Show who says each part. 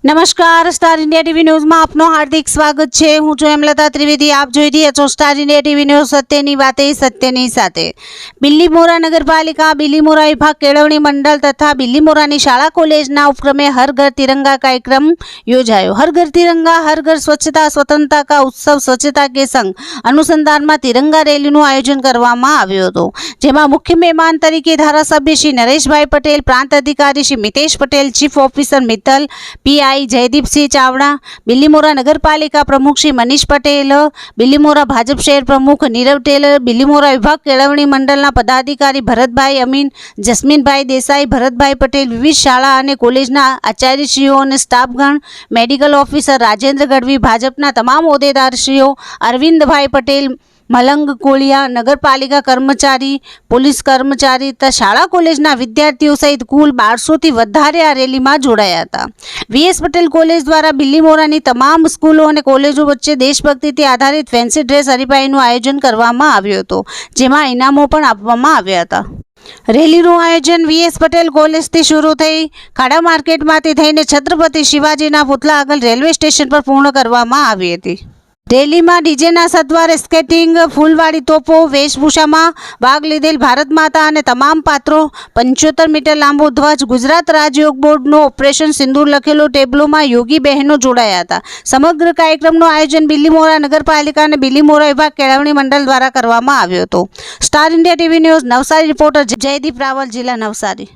Speaker 1: નમસ્કાર, star India TV ન્યૂઝમાં આપનું હાર્દિક સ્વાગત છે। હું છું હેમલતા ત્રિવેદી। આપ જોઈ રહ્યા છો સ્ટાર ઇન્ડિયા ટીવી ન્યૂઝ। સત્યની વાતે સત્યની સાથે। બિલીમોરા નગરપાલિકા, બિલીમોરા વિભાગ કેળવણી મંડળ તથા બિલીમોરાની શાળા કોલેજના ઉપક્રમે હર ઘર तिरंगा कार्यक्रम યોજાયો। हर घर तिरंगा, हर घर स्वच्छता, स्वतंत्रता का उत्सव स्वच्छता के संग अनुसंधान में तिरंगा રેલીનું આયોજન કરવામાં આવ્યું હતું, જેમાં મુખ્ય મહેમાન તરીકે ધારાસભ્ય શ્રી નરેશભાઈ પટેલ, પ્રાંત અધિકારી Shri Mitesh Patel, chief officer Mittal, PI Jaydeepsinh Chavda, Bilimora નગરપાલિકા પ્રમુખ શ્રી મનીષ પટેલ, બિલીમોરા ભાજપ શહેર પ્રમુખ નીરવ ટેલર, બિલીમોરા વિભાગ કેળવણી મંડળના પદાધિકારી ભરતભાઈ અમીન, જસ્મીનભાઈ દેસાઈ, ભરતભાઈ પટેલ, વિવિધ શાળા અને કોલેજના આચાર્યશ્રીઓ અને સ્ટાફગણ, મેડિકલ ઓફિસર રાજેન્દ્ર ગઢવી, ભાજપના તમામ હોદ્દેદારશ્રીઓ, અરવિંદભાઈ પટેલ, મલંગ કોળિયા, નગરપાલિકા કર્મચારી, પોલીસ કર્મચારી તથા શાળા કોલેજના વિદ્યાર્થીઓ સહિત કુલ 1200થી વધારે આ રેલીમાં જોડાયા હતા। વીએસ પટેલ કોલેજ દ્વારા બિલીમોરાની તમામ સ્કૂલો અને કોલેજો વચ્ચે દેશભક્તિથી આધારિત ફેન્સી ડ્રેસ હરીફાઈનું આયોજન કરવામાં આવ્યું હતું, જેમાં ઇનામો પણ આપવામાં આવ્યા હતા। રેલીનું આયોજન વીએસ પટેલ કોલેજથી શરૂ થઈ ખાડા માર્કેટમાંથી થઈને છત્રપતિ શિવાજીના પુતળા આગળ રેલવે સ્ટેશન પર પૂર્ણ કરવામાં આવી હતી। રેલીમાં ડીજેના સદ્વારે સ્કેટિંગ, ફૂલવાળી તોપો, વેશભૂષામાં ભાગ લીધેલ ભારત માતા અને તમામ પાત્રો, 75 મીટર લાંબો ધ્વજ, ગુજરાત રાજયોગ બોર્ડનો ઓપરેશન સિંદૂર લખેલો ટેબ્લોમાં યોગી બહેનો જોડાયા હતા। સમગ્ર કાર્યક્રમનું આયોજન બિલીમોરા નગરપાલિકા અને બિલીમોરા વિભાગ કેળવણી મંડળ દ્વારા કરવામાં આવ્યું હતું। Star India TV news Navsari reporter Jaydeep Raval, જિલ્લા નવસારી।